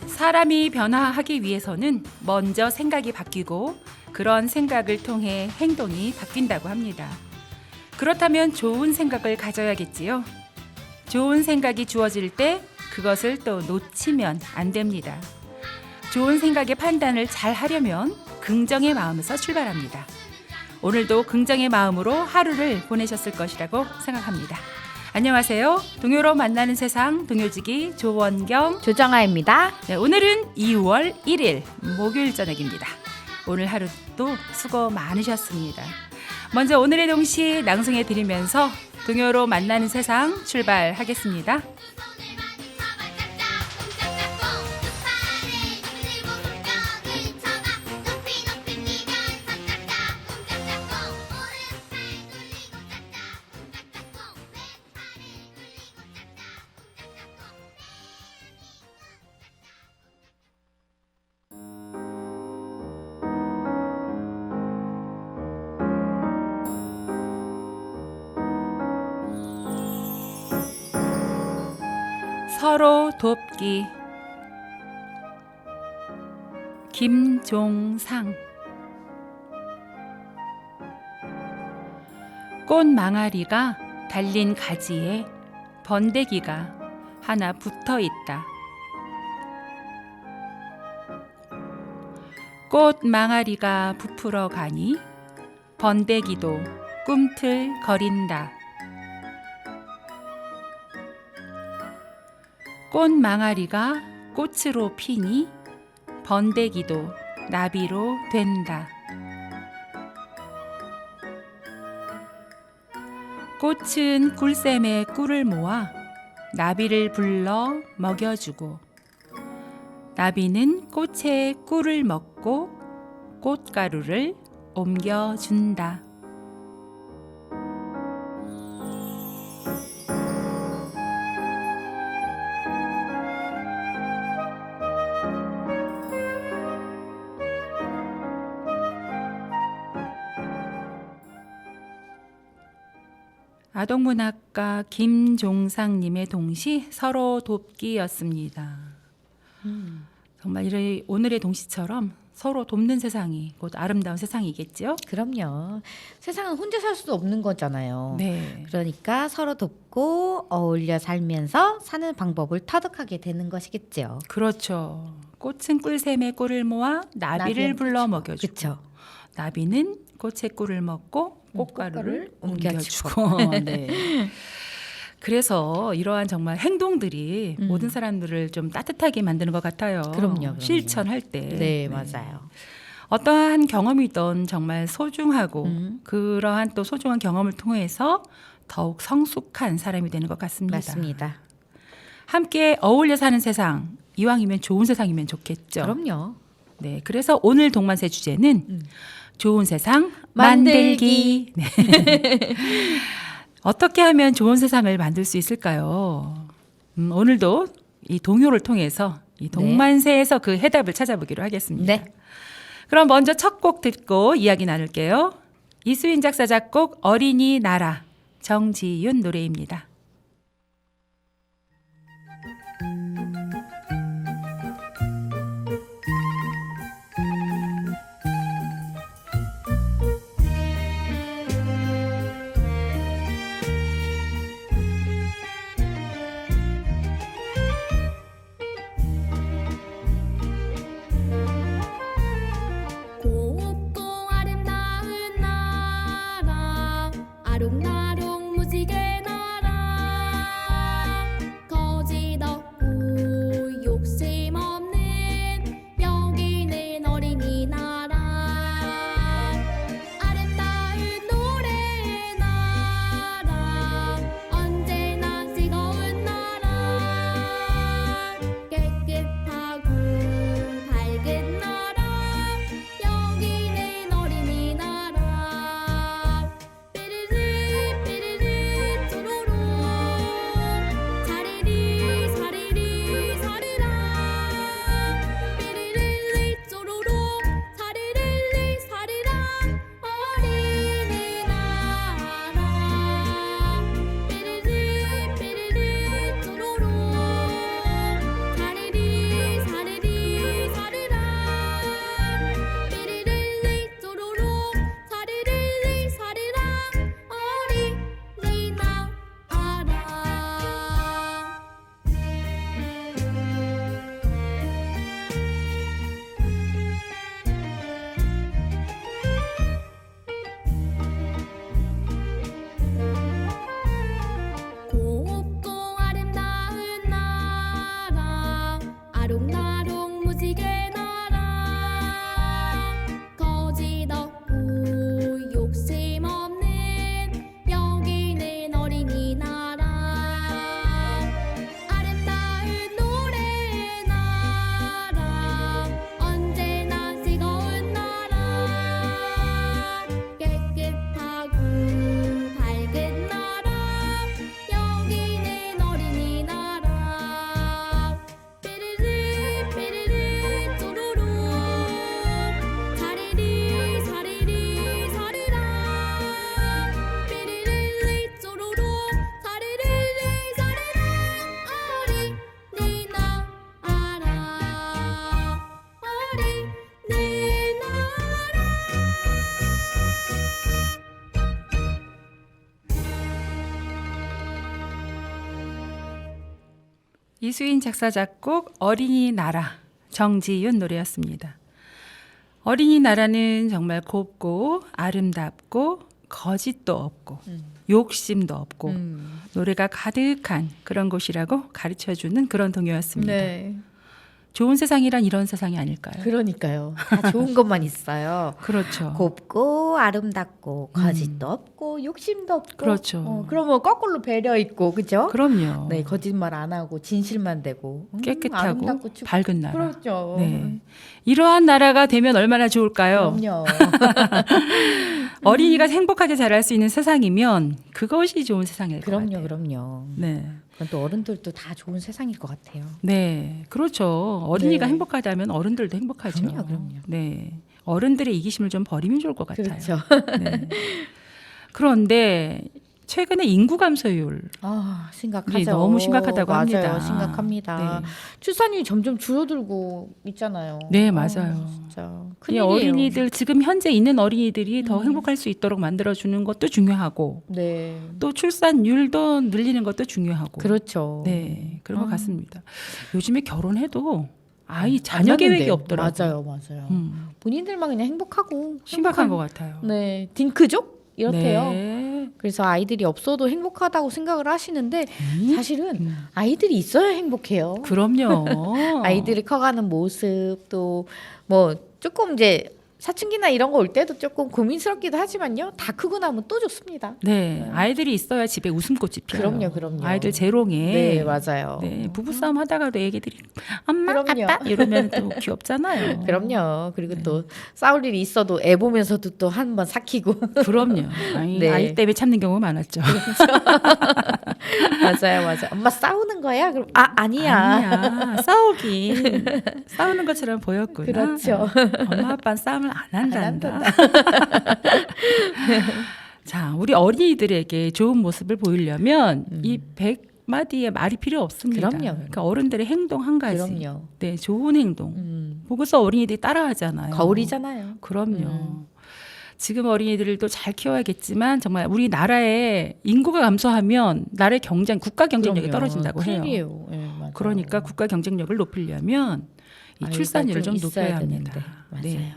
사람이 변화하기 위해서는 먼저 생각이 바뀌고 그런 생각을 통해 행동이 바뀐다고 합니다. 그렇다면 좋은 생각을 가져야겠지요. 좋은 생각이 주어질 때 그것을 또 놓치면 안 됩니다. 좋은 생각의 판단을 잘 하려면 긍정의 마음에서 출발합니다. 오늘도 긍정의 마음으로 하루를 보내셨을 것이라고 생각합니다. 안녕하세요. 동요로 만나는 세상 동요지기 조원경 조정아입니다. 네, 오늘은 2월 1일 목요일 저녁입니다. 오늘 하루도 수고 많으셨습니다. 먼저 오늘의 동시 낭송해 드리면서 동요로 만나는 세상 출발하겠습니다. 서로 돕기. 김종상. 꽃망아리가 달린 가지에 번데기가 하나 붙어 있다. 꽃망아리가 부풀어 가니 번데기도 꿈틀거린다. 꽃망아리가 꽃으로 피니 번데기도 나비로 된다. 꽃은 꿀샘에 꿀을 모아 나비를 불러 먹여주고 나비는 꽃에 꿀을 먹고 꽃가루를 옮겨준다. 아동문학가 김종상님의 동시 서로 돕기였습니다. 정말 오늘의 동시처럼 서로 돕는 세상이 곧 아름다운 세상이겠죠? 그럼요. 세상은 혼자 살 수도 없는 거잖아요. 네. 그러니까 서로 돕고 어울려 살면서 사는 방법을 터득하게 되는 것이겠죠. 그렇죠. 꽃은 꿀샘에 꿀을 모아 나비를 불러 먹여주고 그렇죠. 나비는 꽃의 꿀을 먹고 꽃가루를 옮겨주고 네. 그래서 이러한 정말 행동들이 모든 사람들을 좀 따뜻하게 만드는 것 같아요. 그럼요. 실천할 때. 네, 맞아요. 어떠한 경험이든 정말 소중하고 그러한 또 소중한 경험을 통해서 더욱 성숙한 사람이 되는 것 같습니다. 맞습니다. 함께 어울려 사는 세상, 이왕이면 좋은 세상이면 좋겠죠. 그럼요. 네, 그래서 오늘 동반세 주제는 좋은 세상 만들기. 네. 어떻게 하면 좋은 세상을 만들 수 있을까요? 오늘도 이 동요를 통해서 이 동만세에서 그 해답을 찾아보기로 하겠습니다. 네. 그럼 먼저 첫 곡 듣고 이야기 나눌게요. 이수인 작사 작곡 어린이나라 정지윤 노래입니다. 곱고 아름다운 나라 아롱다롱 무지개 나라 거짓 없고 욕심 없는 여기는 어린이나라 아름다운 노래 나라 언제나 즐거운 나라 깨끗하고 밝은 나라 여기는 어린이나라 삐리리 이수인 작사 작곡 어린이나라 정지윤 노래였습니다. 어린이나라는 정말 곱고 아름답고 거짓도 없고 욕심도 없고 노래가 가득한 그런 곳이라고 가르쳐주는 그런 동요였습니다. 네. 좋은 세상이란 이런 세상이 아닐까요? 그러니까요. 다 좋은 것만 있어요. 그렇죠. 곱고 아름답고 거짓도 없고 욕심도 없고. 그렇죠. 그러면 거꾸로 배려 있고, 그죠? 그럼요. 네, 거짓말 안 하고 진실만 되고 깨끗하고 아름답고 춥고. 밝은 나라. 그렇죠. 네. 이러한 나라가 되면 얼마나 좋을까요? 그럼요. 어린이가 행복하게 자랄 수 있는 세상이면 그것이 좋은 세상일 것 그럼요, 같아요. 그럼요. 네. 그건 또 어른들도 다 좋은 세상일 것 같아요. 네, 그렇죠. 어린이가 네. 행복하다면 어른들도 행복하죠. 그럼요. 네, 어른들의 이기심을 좀 버리면 좋을 것 같아요. 그렇죠. 네. 그런데 최근에 인구 감소율 심각하죠. 너무 심각하다고 맞아요, 합니다. 심각합니다. 네. 출산율이 점점 줄어들고 있잖아요. 네, 맞아요. 진짜 이 큰일이에요. 어린이들 지금 현재 있는 어린이들이 더 음. 행복할 수 있도록 만들어주는 것도 중요하고 네, 또 출산율도 늘리는 것도 중요하고 그렇죠. 네, 그런 것 아. 같습니다. 요즘에 결혼해도 아이 자녀 안 낳는데요. 계획이 없더라고요. 맞아요. 음, 본인들만 그냥 행복하고 심각한 행복한- 것 같아요. 네, 딩크족 이렇대요. 네. 그래서 아이들이 없어도 행복하다고 생각을 하시는데 사실은 음. 아이들이 있어야 행복해요. 그럼요. 아이들이 커가는 모습 또 뭐 조금 이제 사춘기나 이런 거 올 때도 조금 고민스럽기도 하지만요. 다 크고 나면 또 좋습니다. 네, 아이들이 있어야 집에 웃음꽃이 피어요. 그럼요. 아이들 재롱에. 네, 맞아요. 네, 부부싸움 하다가도 애기들이 엄마, 그럼요. 아빠 이러면 또 귀엽잖아요. 그럼요. 그리고 네. 또 싸울 일이 있어도 애 보면서도 또 한 번 삭히고. 그럼요. 아이, 네. 아이 때문에 참는 경우가 많았죠. 맞아요. 엄마 싸우는 거야? 그럼 아니야. 아니야. 싸우긴 싸우는 것처럼 보였구나. 그렇죠. 엄마 아빠는 싸움을 안 한단다. 안 자, 우리 어린이들에게 좋은 모습을 보이려면 이 100마디의 말이 필요 없습니다. 그럼요. 그러니까 어른들의 행동 한 가지. 그럼요. 네, 좋은 행동. 보고서 어린이들이 따라하잖아요. 거울이잖아요. 그럼요. 지금 어린이들도 잘 키워야겠지만 정말 우리나라의 인구가 감소하면 나라의 국가 경쟁력이 그럼요. 떨어진다고 해요. 큰일이에요. 네, 맞아요. 그러니까 국가 경쟁력을 높이려면 이 아이가 출산율을 좀 있어야 높여야 합니다. 되는데. 맞아요. 네.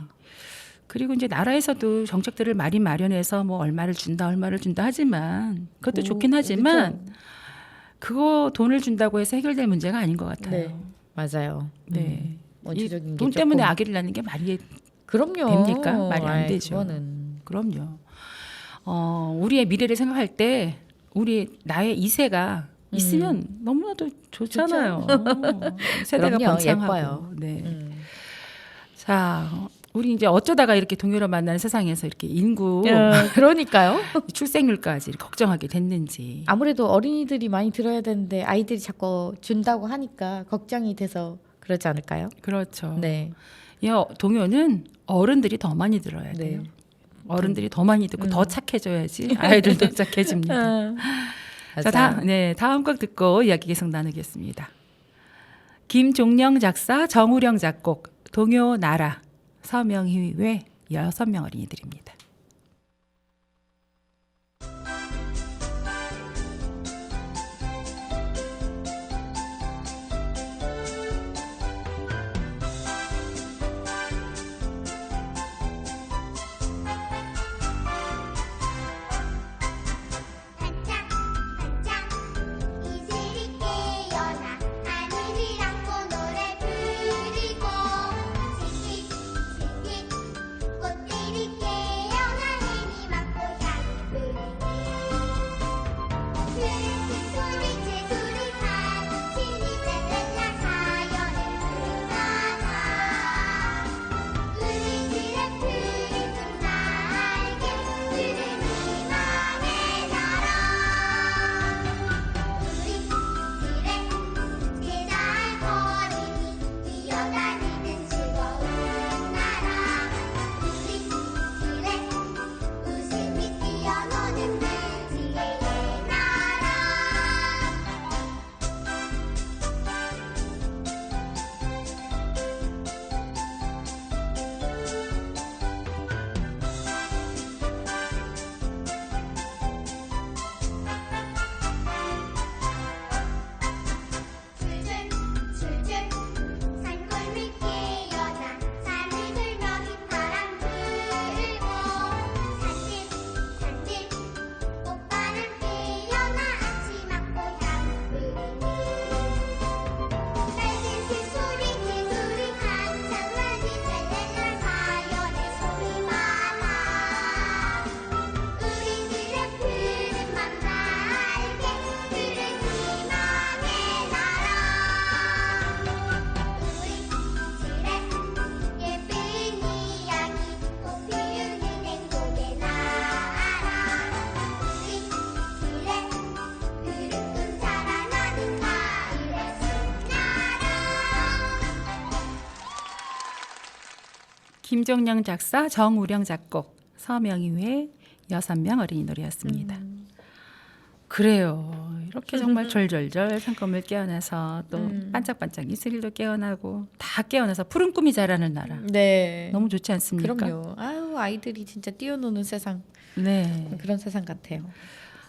그리고 이제 나라에서도 정책들을 많이 마련해서 뭐 얼마를 준다 하지만 그것도 좋긴 하지만 그거 돈을 준다고 해서 해결될 문제가 아닌 것 같아요. 네, 맞아요. 네. 원초적인 이 게 돈 때문에 조금- 아기를 낳는 게 말이 그럼요. 됩니까? 말이 안 되죠. 그거는 그럼요. 우리의 미래를 생각할 때 나의 2세가 있으면 너무나도 좋잖아요. 세대가 그럼요. 번창하고. 예뻐요. 네. 음. 자, 우리 이제 어쩌다가 이렇게 동요를 만나는 세상에서 이렇게 인구 그러니까요. 출생률까지 걱정하게 됐는지. 아무래도 어린이들이 많이 들어야 되는데 아이들이 자꾸 준다고 하니까 걱정이 돼서 그러지 않을까요? 그렇죠. 네. 이 동요는 어른들이 더 많이 들어야 네. 돼요. 어른들이 더 많이 듣고 더 착해져야지 아이들도 착해집니다. 자, 다음 곡 듣고 이야기 계속 나누겠습니다. 김종령 작사, 정우령 작곡, 동요 나라, 서명희 외 6명 어린이들입니다. 반짝반짝 이슬이 깨어나 하늘이랑 노래 부르고 새끼새끼 꽃들이 깨어 김종령 작사, 정우령 작곡, 서명희의 6명 어린이 노래였습니다. 그래요. 이렇게 정말 졸졸졸 상금을 깨어나서 또 반짝반짝 이슬도 깨어나고 다 깨어나서 푸른 꿈이 자라는 나라. 네. 너무 좋지 않습니까? 그럼요. 아유, 아이들이 진짜 뛰어노는 세상. 네. 그런 세상 같아요.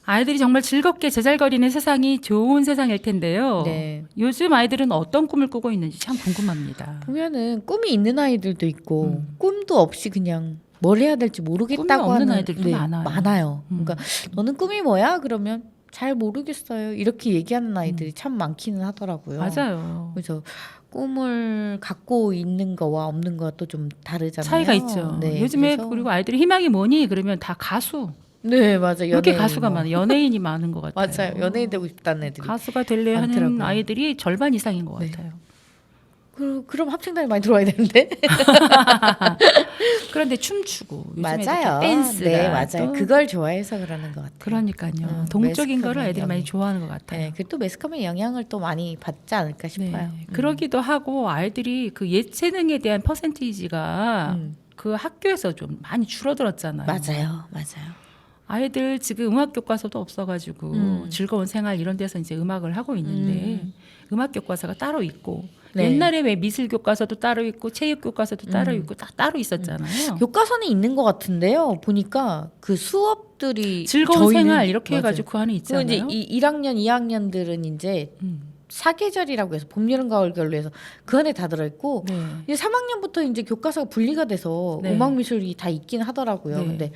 아이들이 정말 즐겁게 제잘거리는 세상이 좋은 세상일 텐데요. 네. 요즘 아이들은 어떤 꿈을 꾸고 있는지 참 궁금합니다. 보면은 꿈이 있는 아이들도 있고 꿈도 없이 그냥 뭘 해야 될지 모르겠다고 꿈이 없는 하는 아이들도 많아요. 많아요. 그러니까 너는 꿈이 뭐야? 그러면 잘 모르겠어요. 이렇게 얘기하는 아이들이 참 많기는 하더라고요. 맞아요. 그래서 꿈을 갖고 있는 거와 없는 거와 또 좀 다르잖아요. 차이가 있죠. 네, 요즘에 그래서- 그리고 아이들이 희망이 뭐니? 그러면 다 가수. 네, 맞아요. 왜 이렇게 연예인 가수가 뭐. 많아? 연예인이 많은 것 같아요. 맞아요. 연예인 되고 싶다는 애들이. 가수가 되려 하는 많더라고요. 아이들이 절반 이상인 것 네. 같아요. 그럼 합창단이 많이 들어와야 되는데. 그런데 춤추고 요즘에 맞아요. 댄스가 네, 맞아요. 또 그걸 좋아해서 그러는 것 같아요. 그러니까요. 동적인 거를 매스컴의 애들이 많이 영향. 좋아하는 것 같아요. 네, 그또 매스컴의 영향을 또 많이 받지 않을까 싶어요. 네. 그러기도 하고 아이들이 그 예체능에 대한 퍼센티지가 그 학교에서 좀 많이 줄어들었잖아요. 맞아요, 맞아요. 아이들 지금 음악 교과서도 없어가지고 즐거운 생활 이런 데서 이제 음악을 하고 있는데 음악 교과서가 따로 있고 네. 옛날에 왜 미술 교과서도 따로 있고 체육 교과서도 따로 있고 다 따로 있었잖아요. 교과서는 있는 것 같은데요. 보니까 그 수업들이 즐거운 저희는- 생활 이렇게 맞아요. 해가지고 그 안에 그리고 있잖아요. 이제 1학년, 2학년들은 이제 사계절이라고 해서 봄, 여름, 가을, 겨울로 해서 그 안에 다 들어있고 네. 이제 3학년부터 이제 교과서가 분리가 돼서 네. 음악 미술이 다 있긴 하더라고요. 네. 근데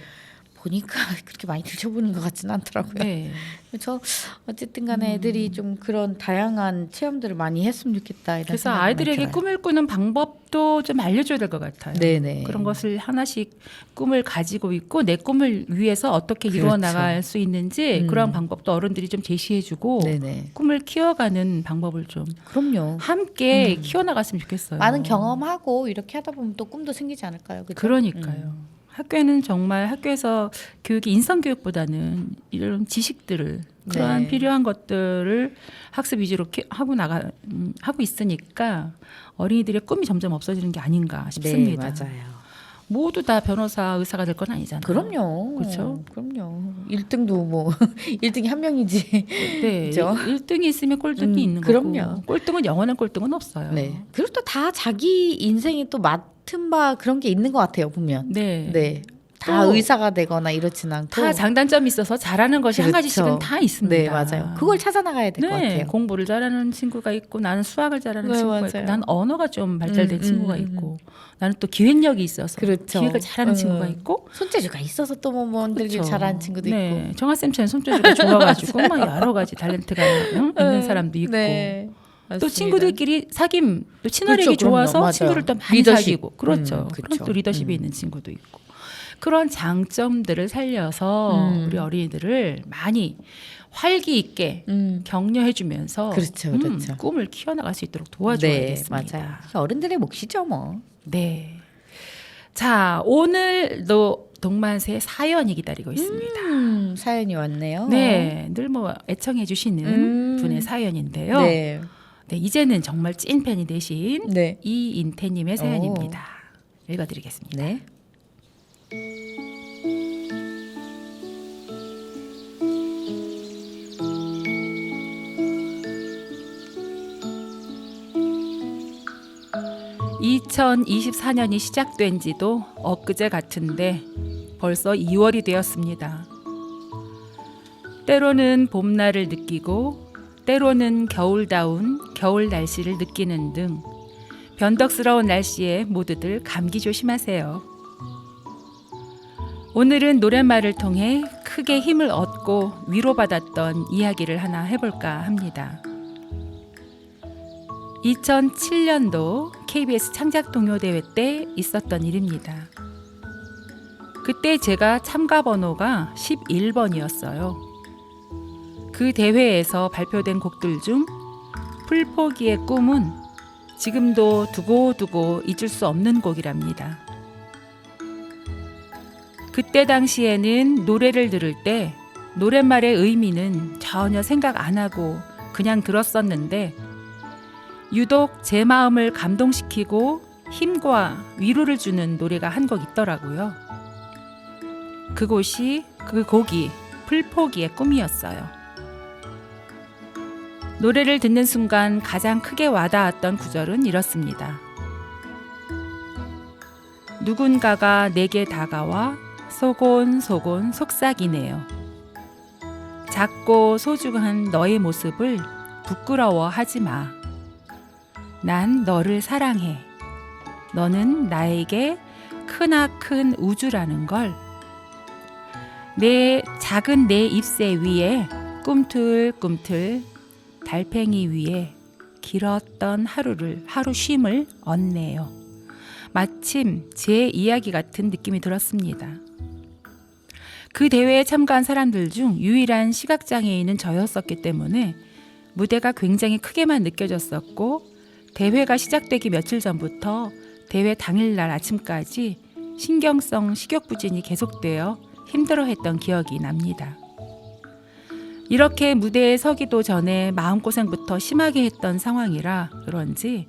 보니까 그렇게 많이 들춰보는 것 같지는 않더라고요. 네. 그래서 어쨌든 간에 애들이 좀 그런 다양한 체험들을 많이 했으면 좋겠다. 이런 그래서 생각이 많이 아이들에게 들어요. 꿈을 꾸는 방법도 좀 알려줘야 될 것 같아요. 네네. 그런 것을 하나씩 꿈을 가지고 있고 내 꿈을 위해서 어떻게 이루어 그렇죠. 나갈 수 있는지 그런 방법도 어른들이 좀 제시해주고 네네. 꿈을 키워가는 방법을 좀 그럼요. 함께 키워나갔으면 좋겠어요. 많은 경험하고 이렇게 하다 보면 또 꿈도 생기지 않을까요? 그죠? 그러니까요. 학교에는 정말 학교에서 교육이 인성 교육보다는 이런 지식들을 그러한 네. 필요한 것들을 학습 위주로 하고 있으니까 어린이들의 꿈이 점점 없어지는 게 아닌가 싶습니다. 네, 맞아요. 모두 다 변호사, 의사가 될 건 아니잖아요. 그럼요. 그렇죠? 그럼요. 1등도 뭐 1등이 한 명이지. 네, 그죠? 1등이 있으면 꼴등이 있는 그럼요. 거고 꼴등은 영원한 꼴등은 없어요. 네. 그리고 또 다 자기 인생에 또 맡은 바 그런 게 있는 것 같아요. 보면. 네. 네. 다 또 의사가 되거나 이렇진 않고. 다 장단점이 있어서 잘하는 것이 한 그렇죠. 가지씩은 다 있습니다. 네, 맞아요. 그걸 찾아나가야 될 것 네, 같아요. 공부를 잘하는 친구가 있고 나는 수학을 잘하는 네, 친구가 맞아요. 있고 나는 언어가 좀 발달된 친구가 있고 나는 또 기획력이 있어서 그렇죠. 기획을 잘하는 친구가 있고 손재주가 있어서 또 뭐 만들기 그렇죠. 잘하는 친구도 네, 있고. 정아쌤처럼 손재주가 좋아가지고 막 여러 가지 탤런트가 있는 사람도 있고 네. 또 맞습니다. 친구들끼리 사귐 또 친화력이 그렇죠, 그럼요. 좋아서 맞아요. 친구를 또 많이 리더십. 사귀고 그렇죠. 그렇죠. 그럼 또 리더십이 있는 친구도 있고 그런 장점들을 살려서 우리 어린이들을 많이 활기 있게 격려해주면서 그렇죠, 그렇죠. 꿈을 키워나갈 수 있도록 네, 도와줘야겠습니다. 맞아요. 어른들의 몫이죠, 뭐. 네. 자, 오늘도 동만세 사연이 기다리고 있습니다. 사연이 왔네요. 네, 늘 뭐 애청해주시는 분의 사연인데요. 네. 네, 이제는 정말 찐팬이 되신 네. 이인태님의 사연입니다. 읽어드리겠습니다. 네. (2024년이) 시작된 지도 엊그제 같은데 벌써 2월이 되었습니다. 때로는 봄날을 느끼고 때로는 겨울다운 겨울 날씨를 느끼는 등 변덕스러운 날씨에 모두들 감기 조심하세요. 오늘은 노랫말을 통해 크게 힘을 얻고 위로받았던 이야기를 하나 해볼까 합니다. 2007년도 KBS 창작 동요대회 때 있었던 일입니다. 그때 제가 참가 번호가 11번이었어요. 그 대회에서 발표된 곡들 중 풀포기의 꿈은 지금도 두고두고 잊을 수 없는 곡이랍니다. 그때 당시에는 노래를 들을 때 노랫말의 의미는 전혀 생각 안 하고 그냥 들었었는데 유독 제 마음을 감동시키고 힘과 위로를 주는 노래가 한 곡 있더라고요. 그 곡이 풀포기의 꿈이었어요. 노래를 듣는 순간 가장 크게 와닿았던 구절은 이렇습니다. 누군가가 내게 다가와 소곤소곤 속삭이네요. 작고 소중한 너의 모습을 부끄러워하지 마. 난 너를 사랑해. 너는 나에게 크나큰 우주라는 걸. 작은 내 잎새 위에 꿈틀꿈틀 달팽이 위에 길었던 하루 쉼을 얻네요. 마침 제 이야기 같은 느낌이 들었습니다. 그 대회에 참가한 사람들 중 유일한 시각장애인은 저였었기 때문에 무대가 굉장히 크게만 느껴졌었고, 대회가 시작되기 며칠 전부터 대회 당일날 아침까지 신경성 식욕부진이 계속되어 힘들어했던 기억이 납니다. 이렇게 무대에 서기도 전에 마음고생부터 심하게 했던 상황이라 그런지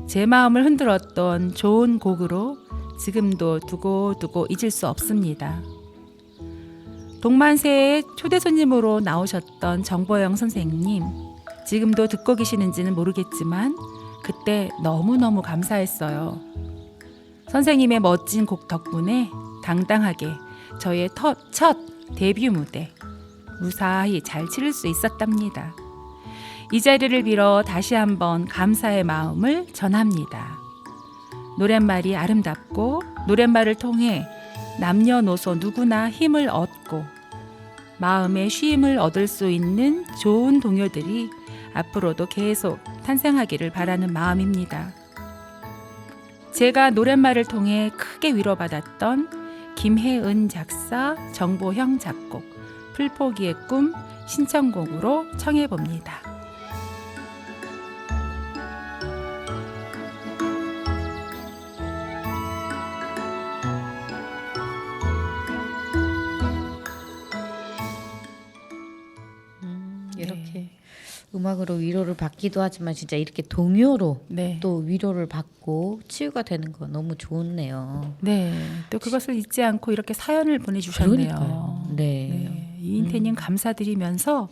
제 마음을 흔들었던 좋은 곡으로 지금도 두고두고 잊을 수 없습니다. 동만세에 초대 손님으로 나오셨던 정보영 선생님, 지금도 듣고 계시는지는 모르겠지만 그때 너무너무 감사했어요. 선생님의 멋진 곡 덕분에 당당하게 저의 첫 데뷔 무대 무사히 잘 치를 수 있었답니다. 이 자리를 빌어 다시 한번 감사의 마음을 전합니다. 노랫말이 아름답고 노랫말을 통해 남녀노소 누구나 힘을 얻고 마음의 쉼을 얻을 수 있는 좋은 동요들이 앞으로도 계속 탄생하기를 바라는 마음입니다. 제가 노랫말을 통해 크게 위로받았던 김혜은 작사, 정보형 작곡, 풀포기의 꿈 신청곡으로 청해봅니다. 이렇게 음악으로 위로를 받기도 하지만 진짜 이렇게 동요로 네. 또 위로를 받고 치유가 되는 거 너무 좋네요. 네, 또 그것을 잊지 않고 이렇게 사연을 보내주셨네요. 그러니까요. 네. 이인태님 감사드리면서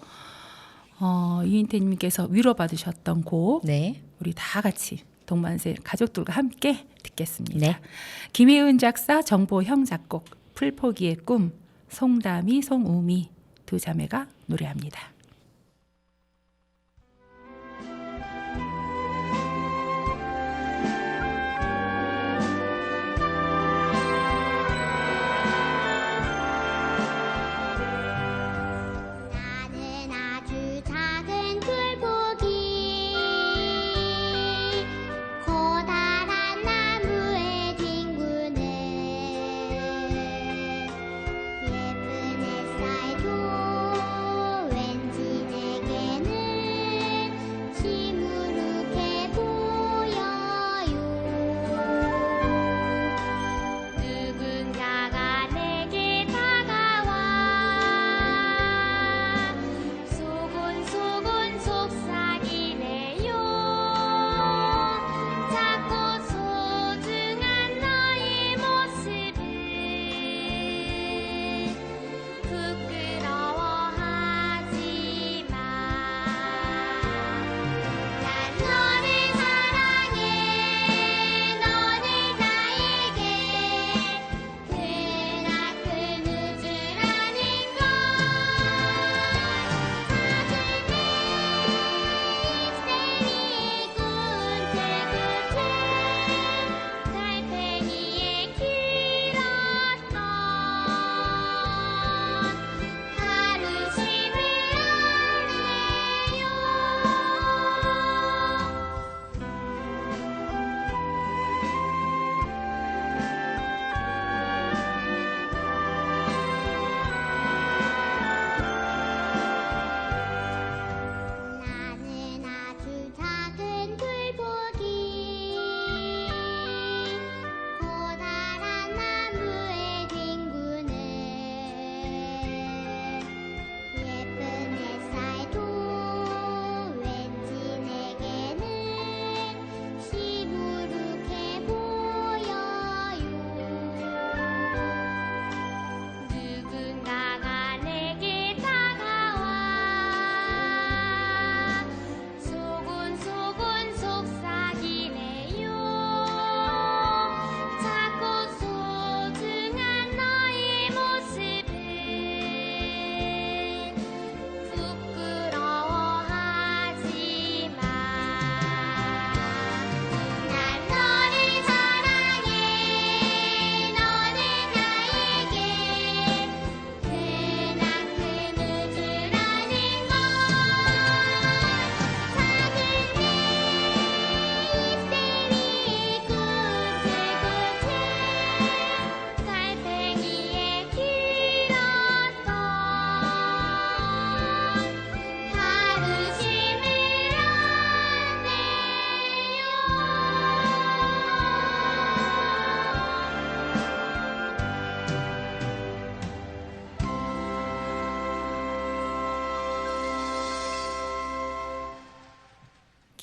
이인태님께서 위로받으셨던 곡 네. 우리 다 같이 동만세 가족들과 함께 듣겠습니다. 네. 김혜은 작사, 정보형 작곡, 풀포기의 꿈, 송담이, 송우미 두 자매가 노래합니다. 나는 아주 작은 풀포기 커다란 나무의 친구네 예쁜 햇살도 왠지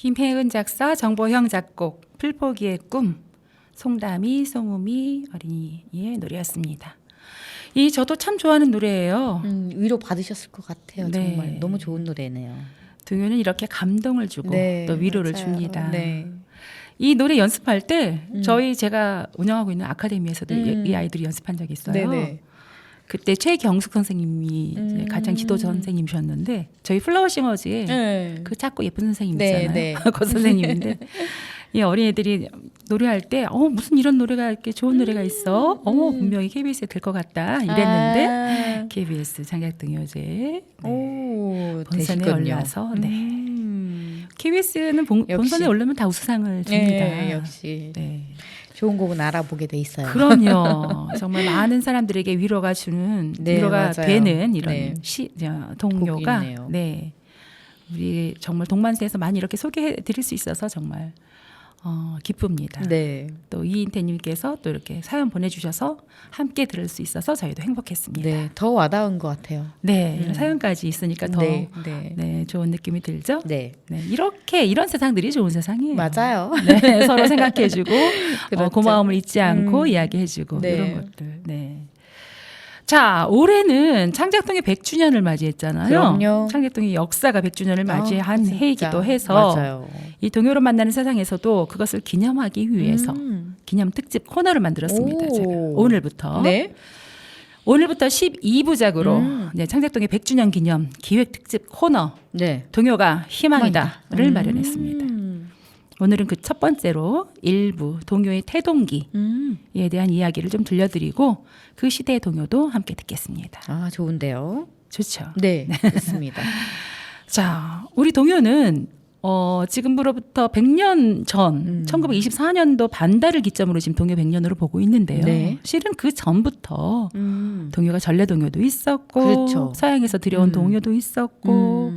김혜은 작사, 정보형 작곡, 풀포기의 꿈, 송담이, 송우미 어린이의 노래였습니다. 이 저도 참 좋아하는 노래예요. 위로 받으셨을 것 같아요. 네. 정말 너무 좋은 노래네요. 동요는 이렇게 감동을 주고 네, 또 위로를 맞아요. 줍니다. 네. 이 노래 연습할 때 제가 운영하고 있는 아카데미에서도 이 아이들이 연습한 적이 있어요. 네네. 그때 최경숙 선생님이 이제 가장 지도자 선생님이셨는데 저희 플라워싱어즈에 네. 그 작고 예쁜 선생님 네, 있잖아요. 네. 그 선생님인데 이 어린애들이 노래할 때 무슨 이런 노래가 이렇게 좋은 노래가 있어? 분명히 KBS에 될 것 같다 이랬는데 아. KBS 장작등요제 오, 본선에 되시군요. 올라서 KBS는 본선에 역시. 올라면 다 우수상을 줍니다. 네, 역시 네. 좋은 곡은 알아보게 돼 있어요. 그럼요. 정말 많은 사람들에게 위로가 주는 네, 위로가 맞아요. 되는 이런 네. 동요가 곡이 있네요. 네. 우리 정말 동만세에서 많이 이렇게 소개해 드릴 수 있어서 정말 기쁩니다. 네. 또 이인태님께서 또 이렇게 사연 보내주셔서 함께 들을 수 있어서 저희도 행복했습니다. 네, 더 와닿은 것 같아요. 네, 사연까지 있으니까 더 네, 네. 네, 좋은 느낌이 들죠. 네. 네, 이런 세상들이 좋은 세상이에요. 맞아요. 네, 서로 생각해주고 그렇죠. 고마움을 잊지 않고 이야기해주고 네. 이런 것들. 네. 자, 올해는 창작동의 100주년을 맞이했잖아요. 그럼요. 창작동의 역사가 100주년을 맞이한 진짜. 해이기도 해서 맞아요. 이 동요로 만나는 세상에서도 그것을 기념하기 위해서 기념 특집 코너를 만들었습니다. 오. 제가 오늘부터 네. 오늘부터 12부작으로 네, 창작동의 100주년 기념 기획 특집 코너 네. 동요가 희망이다를 마련했습니다. 음. 오늘은 그 첫 번째로 일부 동요의 태동기에 대한 이야기를 좀 들려드리고 그 시대의 동요도 함께 듣겠습니다. 아, 좋은데요. 좋죠. 네, 좋습니다. 자, 우리 동요는 지금으로부터 100년 전 1924년도 반달을 기점으로 지금 동요 100년으로 보고 있는데요. 네. 실은 그 전부터 동요가 전래 동요도 있었고 그렇죠. 서양에서 들여온 동요도 있었고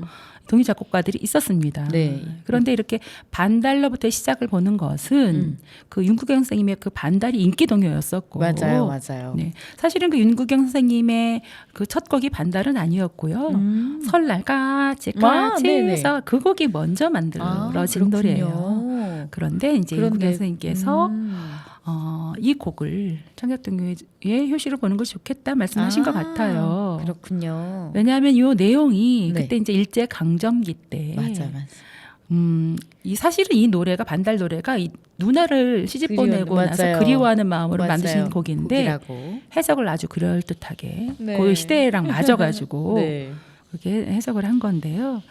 동요 작곡가들이 있었습니다. 네. 그런데 이렇게 반달로부터 시작을 보는 것은 그 윤구경 선생님의 그 반달이 인기 동요였었고 맞아요, 맞아요. 네. 사실은 그 윤구경 선생님의 그 첫 곡이 반달은 아니었고요. 설날 까치 네네. 해서 그 곡이 먼저 만들어진 노래예요. 그런데 이제 윤구경 선생님께서 이 곡을 창작동요의 효시로 보는 것이 좋겠다 말씀하신 것 같아요. 그렇군요. 왜냐하면 이 내용이 네. 그때 이제 일제 강점기 때 맞아. 이 사실은 이 노래가 반달 노래가 이 누나를 시집 보내고 나서 맞아요. 그리워하는 마음으로 맞아요. 만드신 곡인데 곡이라고. 해석을 아주 그럴듯하게 네. 그 시대랑 맞아가지고 네. 그렇게 해석을 한 건데요.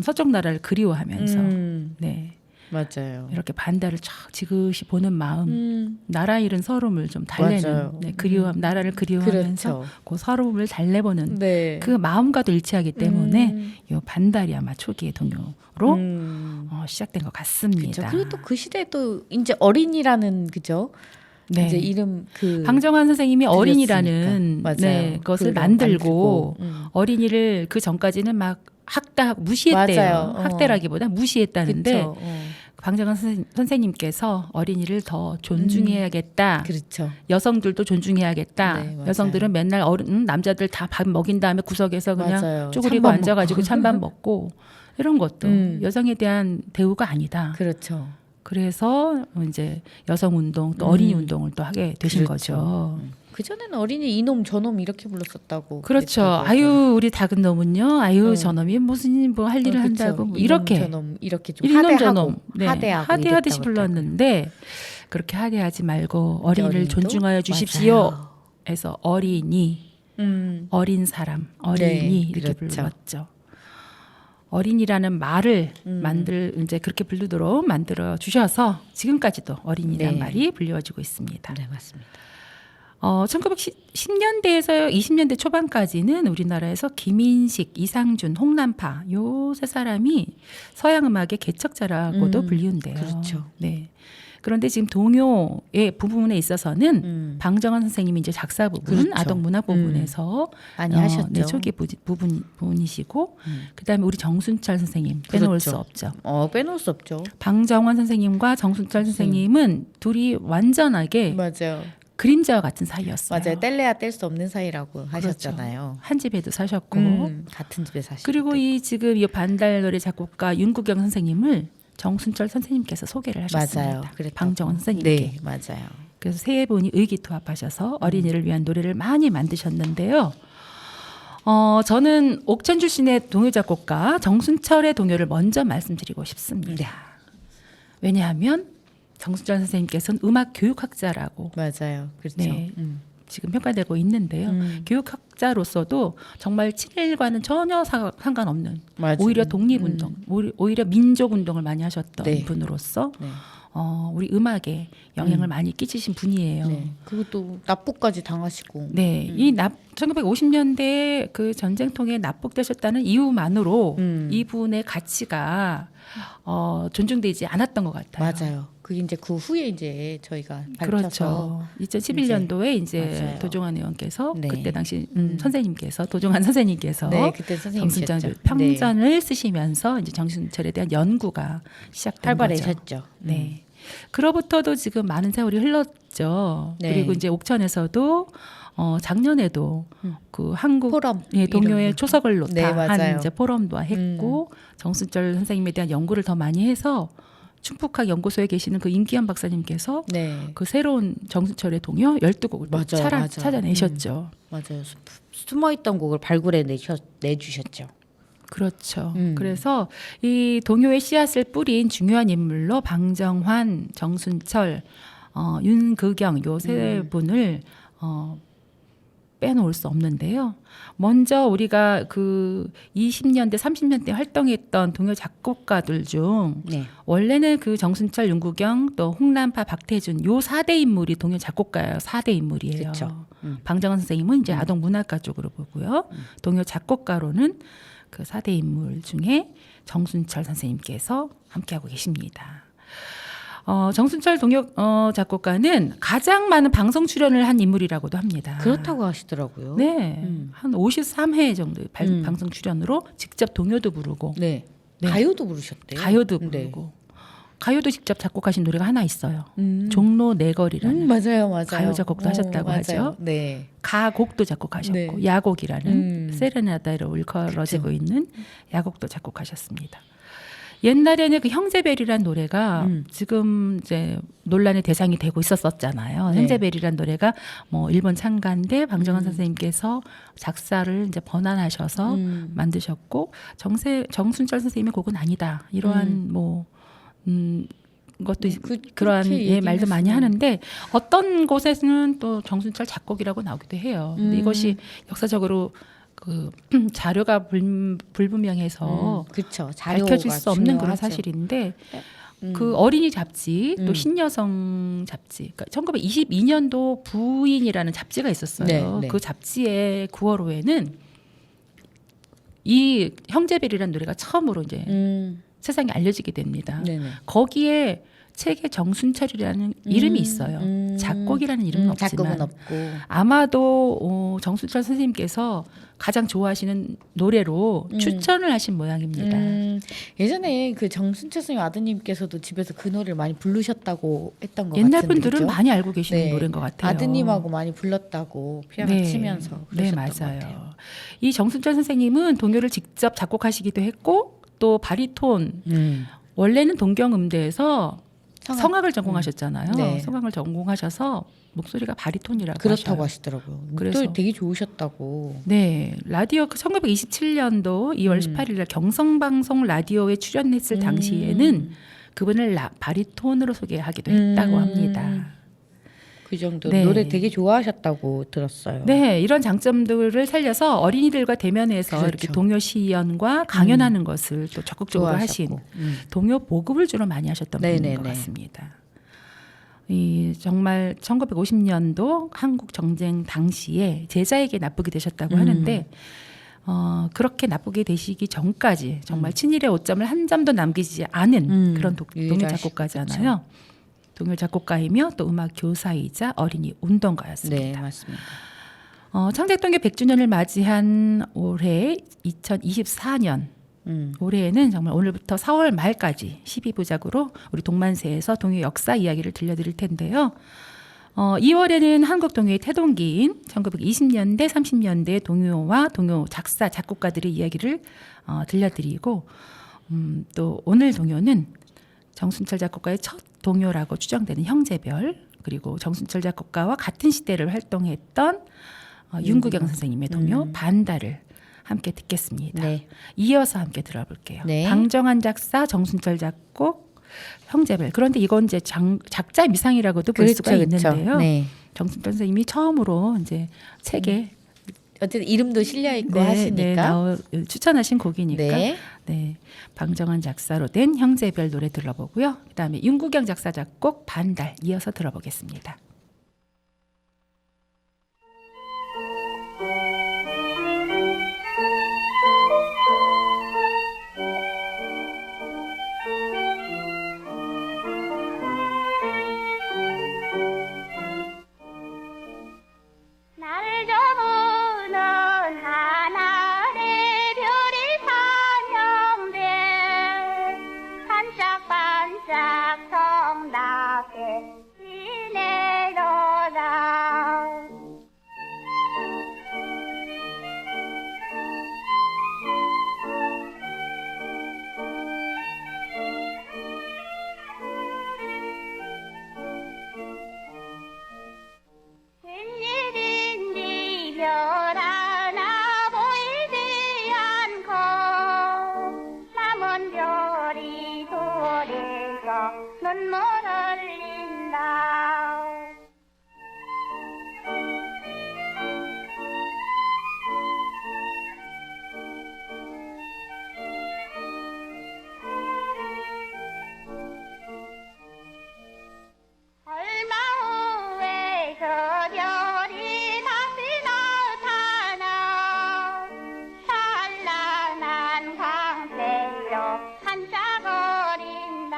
서쪽 나라를 그리워하면서 네 맞아요. 이렇게 반달을 촥 지그시 보는 마음, 나라 잃은 서름을 좀 달래는 맞아요. 네, 그리움, 나라를 그리워하면서 그렇죠. 그 서름을 달래보는 네. 그 마음과도 일치하기 때문에 이 반달이 아마 초기의 동요로 시작된 것 같습니다. 그렇죠. 그리고 또 그 시대에 또 이제 어린이라는 그죠? 네. 이제 이름 그 방정환 선생님이 어린이라는 맞아요. 네, 그것을 그걸 만들고 만들고, 어린이를 그 전까지는 막 무시했대요. 맞아요. 학대라기보다 무시했다는데 그쵸. 방정환 선생님께서 어린이를 더 존중해야겠다. 그렇죠. 여성들도 존중해야겠다. 네, 맞아요. 여성들은 맨날 남자들 다 밥 먹인 다음에 구석에서 그냥 맞아요. 쪼그리고 찬밥 앉아가지고 찬밥 먹고 이런 것도 여성에 대한 대우가 아니다. 그렇죠. 그래서 이제 여성 운동 또 어린이 운동을 또 하게 되신 그렇죠. 거죠. 그 전에는 어린이 이놈 저놈 이렇게 불렀었다고. 그렇죠. 그랬다고 아유 우리 작은 놈은요. 아유 저놈이 무슨 뭐 할 일을 한다고 뭐 이렇게 저놈 이렇게 좀 이놈 하대하고 저놈 네. 하대하고 하대하듯이 이랬다고 불렀는데 그렇게 하대하지 말고 어린이를 어린이도? 존중하여 주십시오. 맞아요. 해서 어린이, 어린 사람, 어린이 네, 이렇게 그렇죠. 불렀죠. 어린이라는 말을 이제 그렇게 부르도록 만들어 주셔서 지금까지도 어린이라는 네. 말이 불려지고 있습니다. 네, 맞습니다. 1910년대에서 20년대 초반까지는 우리나라에서 김인식, 이상준, 홍남파 요 세 사람이 서양 음악의 개척자라고도 불리운데요. 그렇죠. 네. 그런데 지금 동요의 부분에 있어서는 방정환 선생님이 이제 작사 부분, 그렇죠. 아동 문학 부분에서 많이 하셨죠. 네, 초기 부분이시고 그다음에 우리 정순철 선생님 빼놓을 그렇죠. 수 없죠. 빼놓을 수 없죠. 방정환 선생님과 정순철 선생님은 둘이 완전하게 맞아요. 그림자와 같은 사이였어요. 맞아요. 뗄래야 뗄 수 없는 사이라고 하셨잖아요. 한 집에도 사셨고 같은 집에 사시고. 그리고 이 지금 이 반달 노래 작곡가 윤구경 선생님을 정순철 선생님께서 소개를 하셨습니다. 맞아요. 그랬다고. 방정원 선생님께. 네, 맞아요. 그래서 세 분이 의기투합하셔서 어린이를 위한 노래를 많이 만드셨는데요. 저는 옥천 출신의 동요 작곡가 정순철의 동요를 먼저 말씀드리고 싶습니다. 왜냐하면 정순철 선생님께서는 음악 교육학자라고 맞아요. 그렇죠. 네. 지금 평가되고 있는데요. 교육학자로서도 정말 친일과는 전혀 상관없는 맞아요. 오히려 독립운동, 오히려 민족운동을 많이 하셨던 네. 분으로서 네. 우리 음악에 영향을 많이 끼치신 분이에요. 네. 그리고 또 납북까지 당하시고. 네, 1950년대 그 전쟁통에 납북되셨다는 이유만으로 이분의 가치가 존중되지 않았던 것 같아요. 맞아요. 그게 이제 그 후에 이제 저희가 밝혀서 그렇죠. 2011년도에 이제 맞아요. 도종환 의원께서 네. 그때 당시 선생님께서 도종환 선생님께서 네, 그때 선생님이셨죠. 정순철 평전을 쓰시면서 이제 정순철에 대한 연구가 시작된 거죠. 활발해졌죠. 네. 그로부터도 지금 많은 세월이 흘렀죠. 네. 그리고 이제 옥천에서도 작년에도 그 한국 포럼 동요의 이런 거. 초석을 네, 한 맞아요. 이제 포럼도 했고 정순철 선생님에 대한 연구를 더 많이 해서 충북학 연구소에 계시는 그 임기현 박사님께서 네. 그 새로운 정순철의 동요 12곡을 맞아요. 찾아내셨죠. 맞아요. 숨어있던 곡을 발굴해 내주셨죠. 그렇죠. 그래서 이 동요의 씨앗을 뿌린 중요한 인물로 방정환, 정순철, 윤극영 요 세 분을 빼놓을 수 없는데요. 먼저 우리가 그 20년대, 30년대 활동했던 동요 작곡가들 중 네. 원래는 그 정순철, 윤구경, 또 홍남파, 박태준 요 4대 인물이 동요 작곡가예요. 4대 인물이에요. 그쵸. 방정환 선생님은 이제 아동 문학가 쪽으로 보고요. 동요 작곡가로는 그 4대 인물 중에 정순철 선생님께서 함께하고 계십니다. 정순철 동요 작곡가는 가장 많은 방송 출연을 한 인물이라고도 합니다. 그렇다고 하시더라고요. 네, 한 53회 정도의 방송 출연으로 직접 동요도 부르고 네. 네. 가요도 부르셨대요. 가요도 네. 부르고 가요도 직접 작곡하신 노래가 하나 있어요. 종로 내거리라는 맞아요. 가요 작곡도 하셨다고 맞아요. 하죠. 네. 가곡도 작곡하셨고 네. 야곡이라는 세레나다로 일컬어지고 있는 야곡도 작곡하셨습니다. 옛날에는 그 형제벨이란 노래가 지금 이제 논란의 대상이 되고 있었잖아요. 네. 형제벨이란 노래가 뭐 일본 창가인데 방정환 선생님께서 작사를 이제 번안하셔서 만드셨고 정순철 선생님의 곡은 아니다. 이러한 것도 그러한 그렇게 말도 많이 얘기했어요. 하는데 어떤 곳에서는 또 정순철 작곡이라고 나오기도 해요. 근데 이것이 역사적으로 그 자료가 불분명해서 그렇죠. 밝혀질 수 없는 그런 사실인데 그 어린이 잡지 또 신여성 잡지 그러니까 1922년도 부인이라는 잡지가 있었어요. 네, 네. 그 잡지의 9월호에는 이 형제벨이라는 노래가 처음으로 이제 세상에 알려지게 됩니다. 네네. 거기에 책에 정순철이라는 이름이 있어요. 작곡이라는 이름은 없지만 작곡은 없고. 아마도 정순철 선생님께서 가장 좋아하시는 노래로 추천을 하신 모양입니다. 예전에 그 정순철 선생님 아드님께서도 집에서 그 노래를 많이 부르셨다고 했던 것 옛날 같은데 분들은 그죠? 많이 알고 계시는 네. 노래인 것 같아요. 아드님하고 많이 불렀다고 피아노 치면서 네, 그러셨던 맞아요. 것 같아요. 이 정순철 선생님은 동요를 직접 작곡하시기도 했고 또 바리톤 원래는 동경음대에서 성악을 전공하셨잖아요. 네. 성악을 전공하셔서 목소리가 바리톤이라고 그렇다고 하셔요. 하시더라고요. 그래서- 목소리 되게 좋으셨다고. 네, 라디오 1927년도 2월 18일 날 경성방송 라디오에 출연했을 당시에는 그분을 바리톤으로 소개하기도 했다고 합니다. 그 정도 네. 노래 되게 좋아하셨다고 들었어요. 네, 이런 장점들을 살려서 어린이들과 대면해서 그렇죠. 이렇게 동요 시연과 강연하는 것을 또 적극적으로 하신 좋아하셨고. 동요 보급을 주로 많이 하셨던 분인 것 네네네. 같습니다. 이 정말 1950년도 한국 정쟁 당시에 제자에게 납북이 되셨다고 하는데 그렇게 납북이 되시기 전까지 정말 친일의 오점을 한 점도 남기지 않은 그런 동요 유일하시- 작곡가잖아요. 동요 작곡가이며 또 음악 교사이자 어린이 운동가였습니다. 네, 맞습니다. 창작동요 100주년을 맞이한 올해 2024년 올해에는 정말 오늘부터 4월 말까지 12부작으로 우리 동만세에서 동요 역사 이야기를 들려드릴 텐데요. 2월에는 한국 동요의 태동기인 1920년대, 30년대 동요와 동요 작사, 작곡가들의 이야기를 들려드리고 또 오늘 동요는 정순철 작곡가의 첫 동요라고 추정되는 형제별, 그리고 정순철 작곡가와 같은 시대를 활동했던 윤구경 선생님의 동요 반달을 함께 듣겠습니다. 네. 이어서 함께 들어볼게요. 네. 방정환 작사, 정순철 작곡, 형제별. 그런데 이건 이제 작자 미상이라고도 볼 수가 있는데요. 네. 정순철 선생님이 처음으로 이제 책에 어쨌든 이름도 실려 있고 하시니까. 추천하신 곡이니까. 네. 네, 방정환 작사로 된 형제별 노래 들어보고요. 그다음에 윤구경 작사 작곡 반달 이어서 들어보겠습니다. 나를 저무는 하나의 별이 산형들 반짝반짝 성답게 지내도다. 웬일인지 별 하나 보이지 않고 남은 별이 돌에서 눈물 흘린다. 얼마 후에 저 별이 다시 나타나 찬란한 광채로 반짝거린다.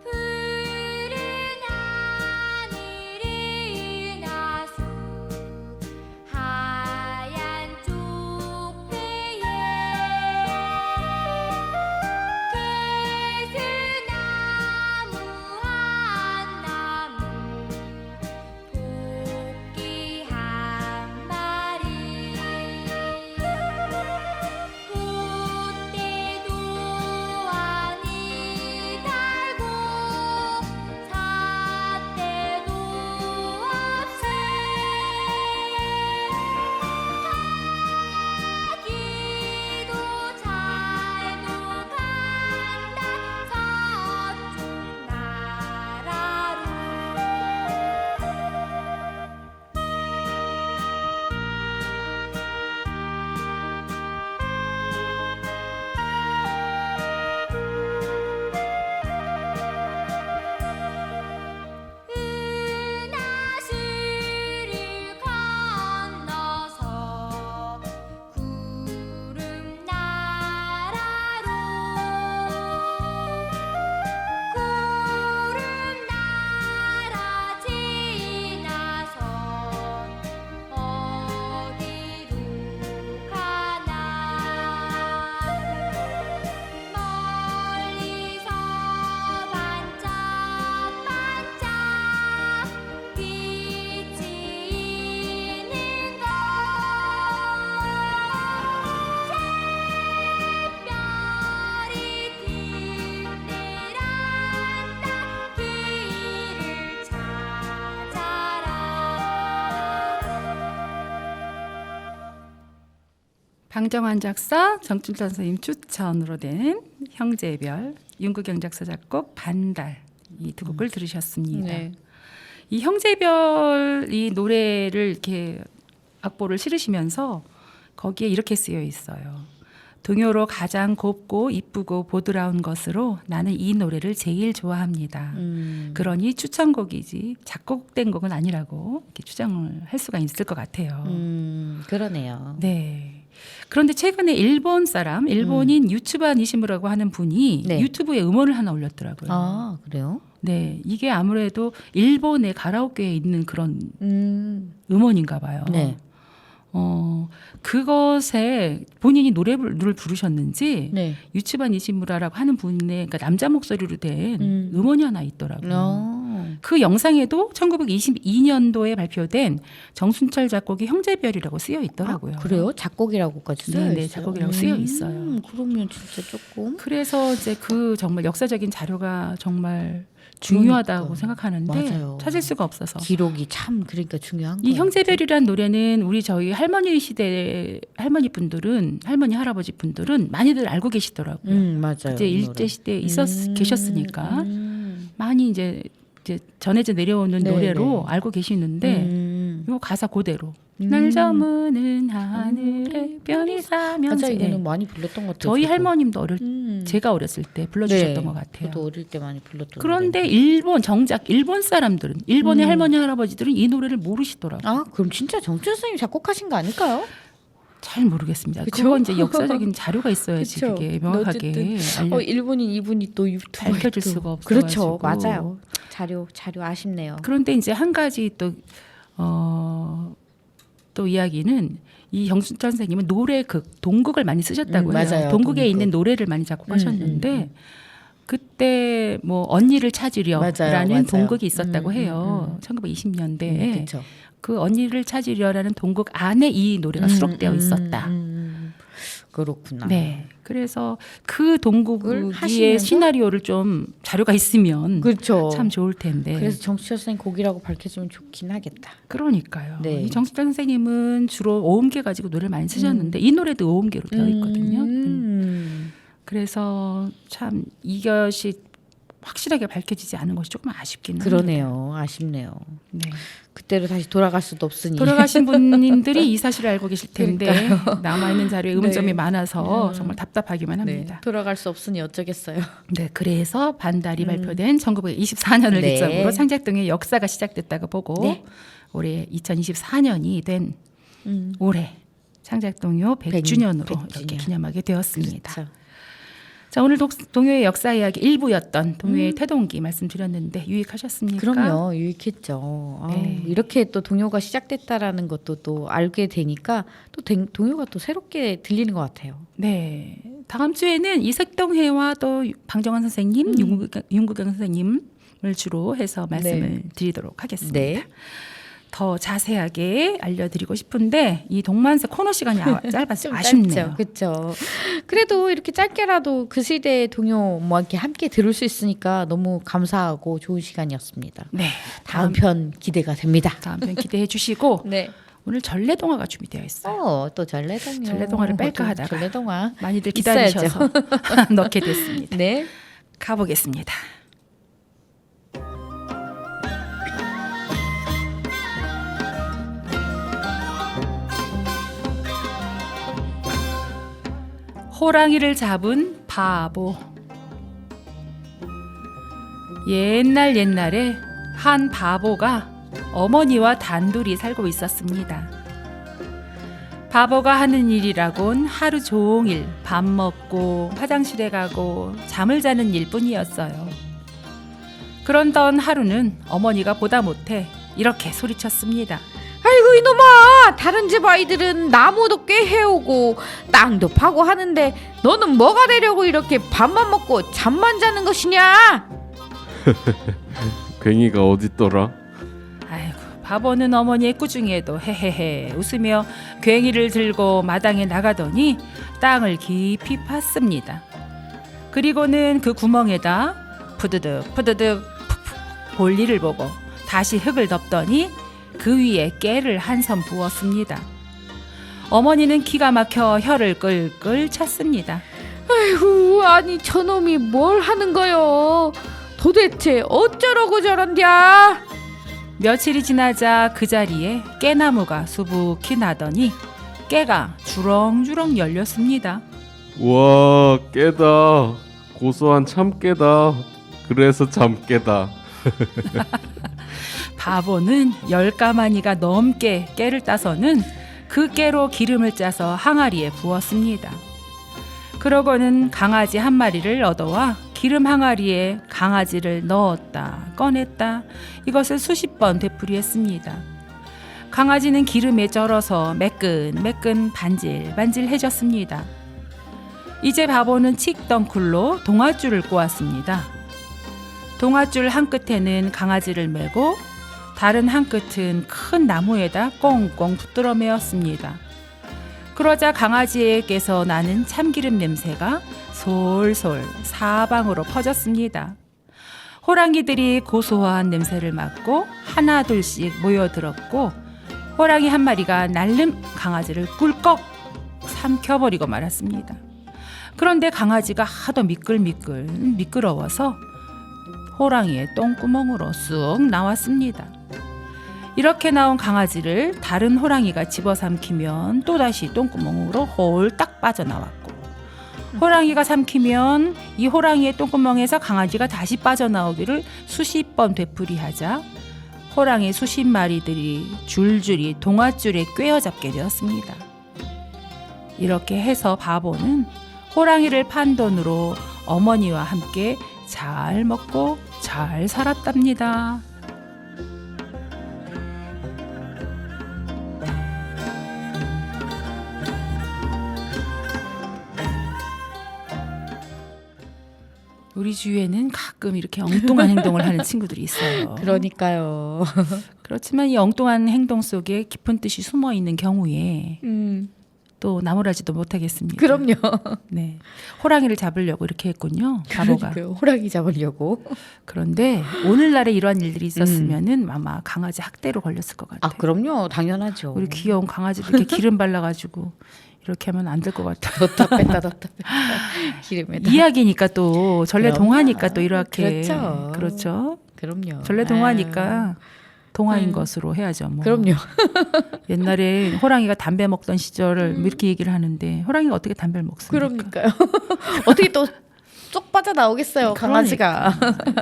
푸른 하늘이 나서 하얀 쪽배에 개수나무 한 나무 토끼 한 마리 돛대도 아니 달고 삿대도 없이 가기도 잘도 간다 저쪽 나라로. 은하수를 건너서 구름 나라로 구름 나라 지나서 어디로 가나 멀리서 반짝반짝 빛이 있는 것 별이 뒷뜰한다 길을 찾아라. 방정환 작사, 정춘철 선생님 추천으로 된 형제별, 윤구경 작사 작곡 반달 이 두 곡을 들으셨습니다. 네. 이 형제별 이 노래를 이렇게 악보를 실으시면서 거기에 이렇게 쓰여 있어요. 동요로 가장 곱고 이쁘고 보드라운 것으로 나는 이 노래를 제일 좋아합니다. 그러니 추천곡이지 작곡된 곡은 아니라고 이렇게 추정을 할 수가 있을 것 같아요. 그러네요. 네. 그런데 최근에 일본 사람, 일본인 유츠바 니시무라고 하는 분이 네. 유튜브에 음원을 하나 올렸더라고요. 아, 그래요? 네, 이게 아무래도 일본의 가라오케에 있는 그런 음. 음원인가 봐요. 네. 그것에 본인이 노래를 부르셨는지 네. 유치반 이시무라라고 하는 분의 그러니까 남자 목소리로 된 음원이 하나 있더라고요. 그 영상에도 1922년도에 발표된 정순철 작곡의 형제별이라고 쓰여 있더라고요. 아, 그래요? 작곡이라고까지 쓰여 네, 있어요? 네, 작곡이라고 쓰여 있어요. 그러면 진짜 조금 그래서 이제 그 정말 역사적인 자료가 정말 중요하다고 그러니까. 생각하는데 맞아요. 찾을 수가 없어서 기록이 참 그러니까 중요한 이 거예요. 형제별이란 노래는 우리 저희 할머니 시대 할머니 분들은 할머니 할아버지 분들은 많이들 알고 계시더라고요. 맞아요. 이제 이 일제 노래. 시대에 계셨으니까 많이 이제 전해져 내려오는 네, 노래로 네. 알고 계시는데 이거 가사 그대로 날 저무는 하늘에 별이 싸면서 맞아 이거는 많이 불렀던 것 같아요. 저희 저도. 할머님도 제가 어렸을 때 불러주셨던 네, 것 같아요. 저도 어릴 때 많이 불렀던. 그런데 노래. 정작 일본 사람들은 일본의 할머니 할아버지들은 이 노래를 모르시더라고요. 아 그럼 진짜 정춘 선생님 작곡하신 거 아닐까요? 잘 모르겠습니다. 그쵸? 그건 이제 역사적인 자료가 있어야지 그쵸. 그게 명확하게 어쨌든 일본인 이분이 또 유튜브에 밝혀질 또. 수가 없어가지고. 그렇죠, 맞아요. 자료 아쉽네요. 그런데 이제 한 가지 또 이야기는 이 정순철 선생님은 노래극 동극을 많이 쓰셨다고 해요. 맞아요. 동극에 동극. 있는 노래를 많이 작곡하셨는데 그때 뭐 언니를 찾으려라는 맞아요. 동극이 있었다고 해요. 1920년대에 그렇죠. 그 언니를 찾으려라는 동극 안에 이 노래가 수록되어 있었다. 그렇구나. 네. 그래서 그 동국의 하시면서? 시나리오를 좀 자료가 있으면 그렇죠. 참 좋을 텐데. 그래서 정춘철 선생님 곡이라고 밝혀주면 좋긴 하겠다. 그러니까요. 네. 이 정순철 선생님은 주로 오음계 가지고 노래를 많이 쓰셨는데 이 노래도 오음계로 되어 있거든요. 그래서 참 이것이 확실하게 밝혀지지 않은 것이 조금 아쉽긴 합니다. 그러네요. 아쉽네요. 네. 그때로 다시 돌아갈 수도 없으니. 돌아가신 분들이 이 사실을 알고 계실 텐데 남아있는 자료에 의문점이 네. 많아서 정말 답답하기만 네. 합니다. 돌아갈 수 없으니 어쩌겠어요. 네, 그래서 반달이 발표된 1924년을 네. 기점으로 창작동의 역사가 시작됐다고 보고 네. 올해 2024년이 된 올해 창작동요 100주년으로 100주년. 이렇게 기념하게 되었습니다. 그렇죠. 자, 오늘 동요의 역사 이야기 일부였던 동요의 태동기 말씀드렸는데 유익하셨습니까? 그럼요. 유익했죠. 네. 이렇게 또 동요가 시작됐다라는 것도 또 알게 되니까 또 동요가 또 새롭게 들리는 것 같아요. 네. 다음 주에는 이색동해와 또 방정환 선생님, 윤구경 선생님을 주로 해서 말씀을 드리도록 하겠습니다. 네. 더 자세하게 알려드리고 싶은데 이 동만세 코너 시간이 짧아서 좀 아쉽네요. 그렇죠. 그래도 이렇게 짧게라도 그 시대의 동요 뭐 이렇게 함께 들을 수 있으니까 너무 감사하고 좋은 시간이었습니다. 네. 다음 편 기대가 됩니다. 다음 편 기대해 주시고 네. 오늘 전래동화가 준비되어 있어요. 또 전래동요. 전래동화를 뺄까 하다가 전래동화. 많이들 있어야죠. 기다리셔서 넣게 됐습니다. 네. 가보겠습니다. 호랑이를 잡은 바보. 옛날에 한 바보가 어머니와 단둘이 살고 있었습니다. 바보가 하는 일이라곤 하루 종일 밥 먹고 화장실에 가고 잠을 자는 일뿐이었어요. 그런던 하루는 어머니가 보다 못해 이렇게 소리쳤습니다. 아이고 이놈아, 다른 집 아이들은 나무도 꽤 해오고 땅도 파고 하는데 너는 뭐가 되려고 이렇게 밥만 먹고 잠만 자는 것이냐? 괭이가 어딨더라? 아이고, 바보는 어머니의 꾸중에도 헤헤헤 웃으며 괭이를 들고 마당에 나가더니 땅을 깊이 팠습니다. 그리고는 그 구멍에다 푸드득 푸드득 푹푹 볼일을 보고 다시 흙을 덮더니 그 위에 깨를 한 선 부었습니다. 어머니는 기가 막혀 혀를 끌끌 찼습니다. 아이고, 아니 저놈이 뭘 하는 거요? 도대체 어쩌라고 저런랴? 며칠이 지나자 그 자리에 깨나무가 수북히 나더니 깨가 주렁주렁 열렸습니다. 우와, 깨다. 고소한 참깨다. 그래서 잠깨다. 바보는 10가마니가 넘게 깨를 따서는 그 깨로 기름을 짜서 항아리에 부었습니다. 그러고는 강아지 한 마리를 얻어와 기름 항아리에 강아지를 넣었다 꺼냈다 이것을 수십 번 되풀이했습니다. 강아지는 기름에 쩔어서 매끈매끈 반질반질해졌습니다. 이제 바보는 칡덩쿨로 동아줄을 꼬았습니다. 동아줄 한 끝에는 강아지를 메고 다른 한 끝은 큰 나무에다 꽁꽁 붙들어 메었습니다. 그러자 강아지에게서 나는 참기름 냄새가 솔솔 사방으로 퍼졌습니다. 호랑이들이 고소한 냄새를 맡고 하나 둘씩 모여들었고 호랑이 한 마리가 날름 강아지를 꿀꺽 삼켜버리고 말았습니다. 그런데 강아지가 하도 미끌어워서 호랑이의 똥구멍으로 쑥 나왔습니다. 이렇게 나온 강아지를 다른 호랑이가 집어삼키면 또다시 똥구멍으로 홀딱 빠져나왔고 호랑이가 삼키면 이 호랑이의 똥구멍에서 강아지가 다시 빠져나오기를 수십 번 되풀이하자 호랑이 수십 마리들이 줄줄이 동아줄에 꿰어잡게 되었습니다. 이렇게 해서 바보는 호랑이를 판 돈으로 어머니와 함께 잘 먹고 잘 살았답니다. 우리 주위에는 가끔 이렇게 엉뚱한 행동을 하는 친구들이 있어요. 그러니까요. 그렇지만 이 엉뚱한 행동 속에 깊은 뜻이 숨어 있는 경우에 또 나무라지도 못하겠습니까? 그럼요. 네, 호랑이를 잡으려고 이렇게 했군요. 바보가. 그러니까요. 호랑이 잡으려고. 그런데 오늘날에 이러한 일들이 있었으면은 아마 강아지 학대로 걸렸을 것 같아요. 아, 그럼요. 당연하죠. 우리 귀여운 강아지 이렇게 기름 발라가지고 이렇게 하면 안 될 것 같아요. 넣다 뺐다 기름에다. 이야기니까 또 전래 그럼요. 동화니까 또 이렇게 그렇죠. 그렇죠. 그럼요. 전래 동화니까 동화인 아유. 것으로 해야죠. 뭐. 그럼요. 옛날에 호랑이가 담배 먹던 시절을 뭐 이렇게 얘기를 하는데 호랑이가 어떻게 담배를 먹습니까? 그러니까요. 어떻게 또 쏙 빠져나오겠어요. 강아지가.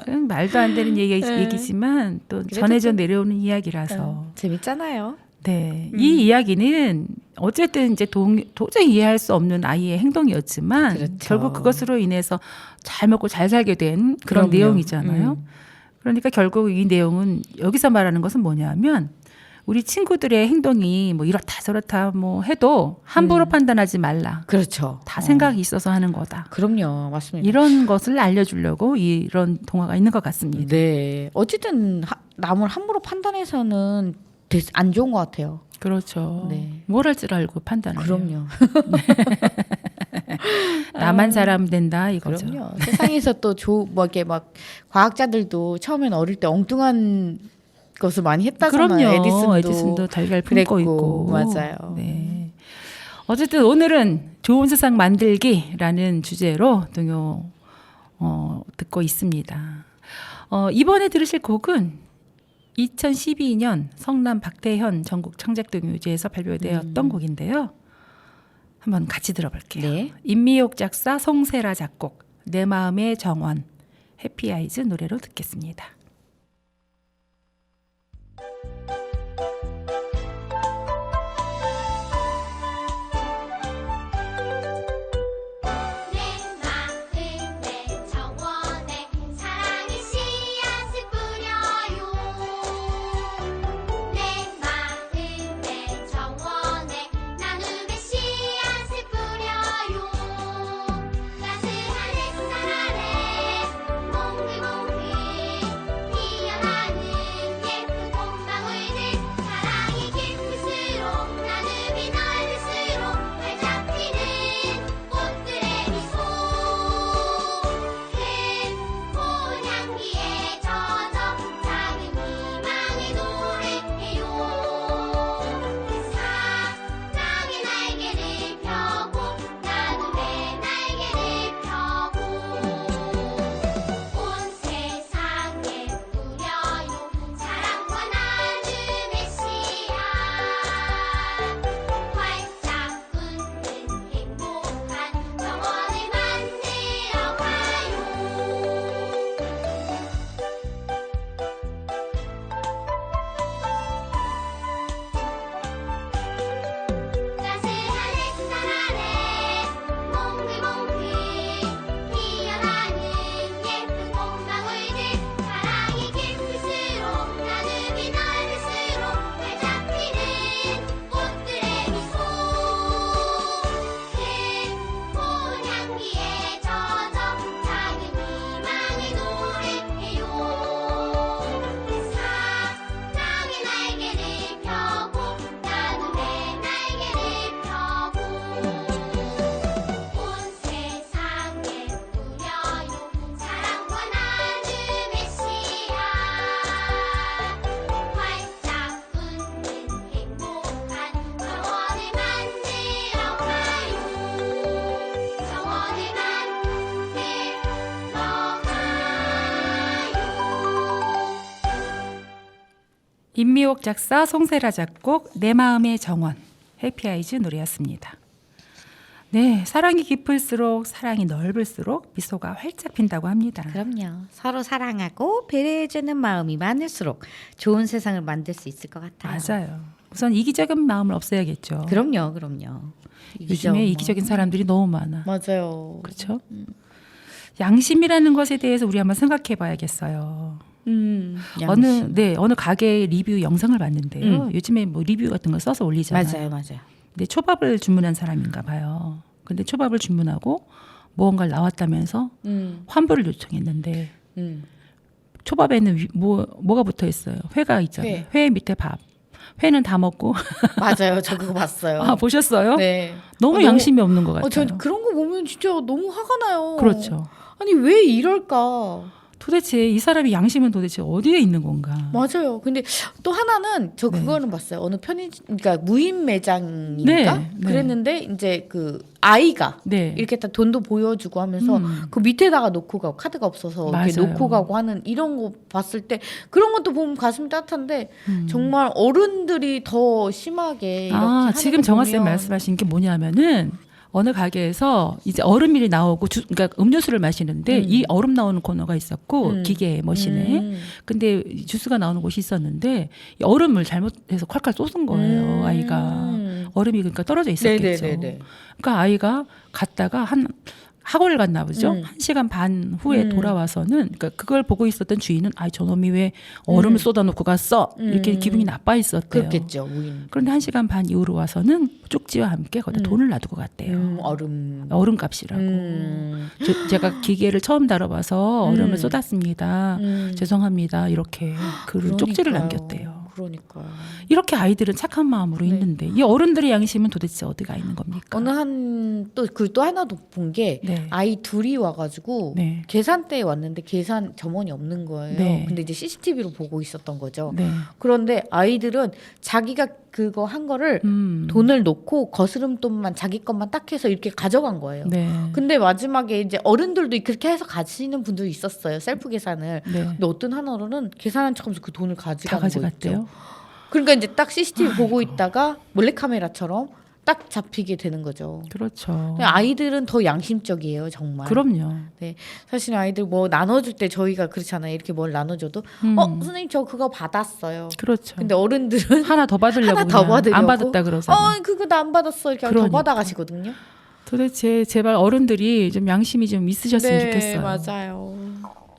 그건 말도 안 되는 얘기지만 또 그래도 전해져 좀- 내려오는 이야기라서. 재밌잖아요. 네, 이 이야기는 어쨌든 이제 도저히 이해할 수 없는 아이의 행동이었지만 그렇죠. 결국 그것으로 인해서 잘 먹고 잘 살게 된 그런 그럼요. 내용이잖아요. 그러니까 결국 이 내용은 여기서 말하는 것은 뭐냐면 우리 친구들의 행동이 뭐 이렇다 저렇다 뭐 해도 함부로 판단하지 말라. 그렇죠. 다 생각이 있어서 하는 거다. 그럼요. 맞습니다. 이런 것을 알려주려고 이런 동화가 있는 것 같습니다. 네. 어쨌든 남을 함부로 판단해서는 안 좋은 것 같아요. 그렇죠. 네. 뭘 할 줄 알고 판단을 해요. 그럼요. 나만 사람 된다 이거죠. 그럼요. 세상에서 또 뭐 이렇게 막 과학자들도 처음엔 어릴 때 엉뚱한 것을 많이 했다잖아요. 그럼요. 에디슨도 에디슨도 달걀 그랬고, 품고 있고. 맞아요. 네. 어쨌든 오늘은 좋은 세상 만들기라는 주제로 동요 듣고 있습니다. 이번에 들으실 곡은 2012년 성남 박태현 전국 창작동요제에서 발표되었던 곡인데요. 한번 같이 들어볼게요. 네. 임미옥 작사, 송세라 작곡, 내 마음의 정원, 해피아이즈 노래로 듣겠습니다. 내 마음의 정원에 사랑의 씨앗을 뿌려요. 내 마음의 정원에 나눔의 씨앗을 뿌려요. 따스한 햇살 아래 몽글몽글 임미옥 작사, 송세라 작곡, 내 마음의 정원, 해피아이즈 노래였습니다. 네, 사랑이 깊을수록 사랑이 넓을수록 미소가 활짝 핀다고 합니다. 그럼요. 서로 사랑하고 배려해주는 마음이 많을수록 좋은 세상을 만들 수 있을 것 같아요. 맞아요. 우선 이기적인 마음을 없애야겠죠. 그럼요. 요즘에 이기적인 사람들이 너무 많아. 맞아요. 그렇죠? 양심이라는 것에 대해서 우리 한번 생각해 봐야겠어요. 어느 가게 리뷰 영상을 봤는데요. 요즘에 뭐 리뷰 같은 거 써서 올리잖아요. 맞아요. 근데 초밥을 주문한 사람인가 봐요. 근데 초밥을 주문하고 무언가를 나왔다면서 환불을 요청했는데 초밥에는 뭐가 붙어 있어요? 회가 있잖아요. 회 밑에 밥. 회는 다 먹고. 맞아요. 저 그거 봤어요. 아, 보셨어요? 네. 너무 양심이 없는 것 같아요. 저 그런 거 보면 진짜 너무 화가 나요. 그렇죠. 아니 왜 이럴까? 도대체 이 사람의 양심은 도대체 어디에 있는 건가? 맞아요. 근데 또 하나는 저 그거는 봤어요. 어느 그러니까 무인 매장인가 네. 그랬는데 이제 그 아이가 네. 이렇게 딱 돈도 보여주고 하면서 그 밑에다가 놓고 가고 카드가 없어서 이렇게 맞아요. 놓고 가고 하는 이런 거 봤을 때 그런 것도 보면 가슴이 따뜻한데 정말 어른들이 더 심하게 이렇게 하는 지금 거 정화쌤 보면 말씀하신 게 뭐냐면은 어느 가게에서 이제 얼음밀이 나오고 그러니까 음료수를 마시는데 이 얼음 나오는 코너가 있었고 기계 머신에 근데 주스가 나오는 곳이 있었는데 이 얼음을 잘못해서 콸콸 쏟은 거예요. 아이가 얼음이 그러니까 떨어져 있었겠죠. 네네네네. 그러니까 아이가 갔다가 학원을 갔나 보죠. 1시간 반 후에 돌아와서는 그러니까 그걸 보고 있었던 주인은 저놈이 왜 얼음을 쏟아놓고 갔어? 이렇게 기분이 나빠 있었대요. 그렇겠죠. 무인. 그런데 1시간 반 이후로 와서는 쪽지와 함께 거기다 돈을 놔두고 갔대요. 얼음값이라고. 제가 기계를 처음 다뤄봐서 얼음을 쏟았습니다. 죄송합니다. 이렇게 글을 쪽지를 남겼대요. 그러니까요. 이렇게 아이들은 착한 마음으로 있는데 이 어른들의 양심은 도대체 어디가 있는 겁니까? 어느 또 하나 본 게 네. 아이 둘이 와가지고 네. 계산대에 왔는데 계산 점원이 없는 거예요. 네. 근데 이제 CCTV로 보고 있었던 거죠. 네. 그런데 아이들은 자기가 그거 한 거를 돈을 놓고 거스름돈만 자기 것만 딱 해서 이렇게 가져간 거예요. 네. 근데 마지막에 이제 어른들도 그렇게 해서 가시는 분들이 있었어요. 셀프 계산을. 네. 근데 어떤 한 어른은 계산한 척하면서 그 돈을 다 가져가는 거 있죠. 가져갔대요. 그러니까 이제 딱 CCTV 보고 있다가 몰래카메라처럼 딱 잡히게 되는 거죠. 그렇죠. 아이들은 더 양심적이에요, 정말. 그럼요. 네, 사실 아이들 뭐 나눠줄 때 저희가 그렇잖아요. 이렇게 뭘 나눠줘도 선생님 저 그거 받았어요. 그렇죠. 근데 어른들은 하나 더 받으려고 하나 더 그냥 받으려고 안 받았다 그러잖아. 그거 나 안 받았어 이렇게 더 그러니까. 받아가시거든요. 도대체 제발 어른들이 좀 양심이 좀 있으셨으면 좋겠어요. 맞아요.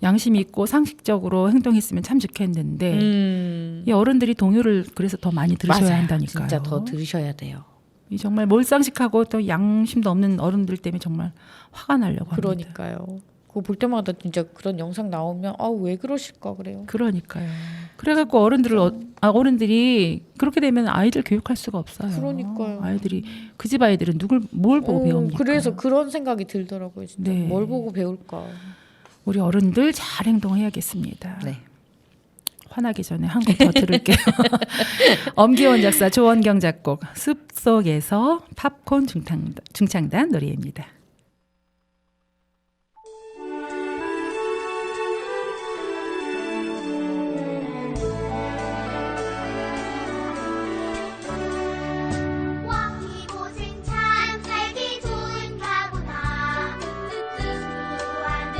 양심이 있고 상식적으로 행동했으면 참 좋겠는데 이 어른들이 동요를 그래서 더 많이 들으셔야 맞아요. 한다니까요. 진짜 더 들으셔야 돼요. 이 정말 몰상식하고 또 양심도 없는 어른들 때문에 정말 화가 나려고 합니다. 그러니까요. 그거 볼 때마다 진짜 그런 영상 나오면 왜 그러실까 그래요. 그러니까요. 그래갖고 어른들이 그렇게 되면 아이들 교육할 수가 없어요. 그러니까요. 아이들이 그 집 아이들은 뭘 보고 배웁니까? 그래서 그런 생각이 들더라고요. 진짜 네. 뭘 보고 배울까. 우리 어른들 잘 행동해야겠습니다. 네. 화나기 전에 한 곡 더 들을게요. 엄기원 작사, 조원경 작곡, 숲속에서 팝콘 중창단 노래입니다. 와 이곳은 참 살기 좋은가 보다 수수하는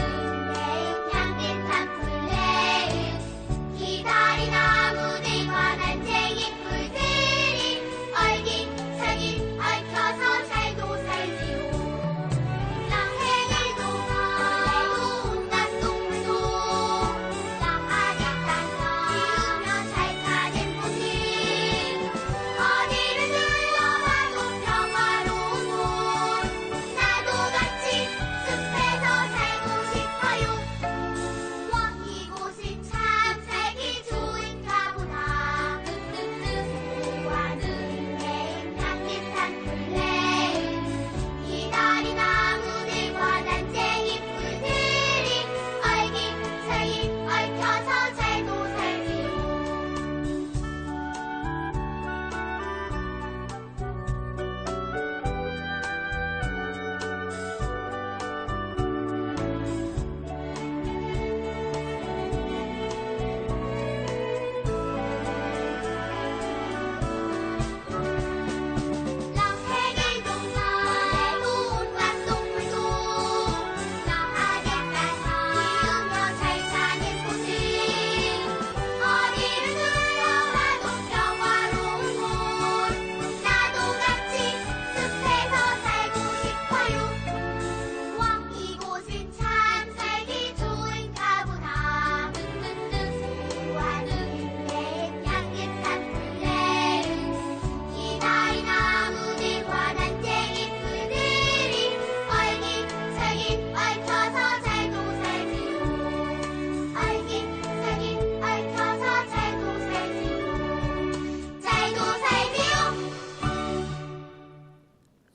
내음 향긋한 플레임 기다린 아무들 관한 쟁이 꿀들이 얼긴 설긴 얽혀서 살도 살지요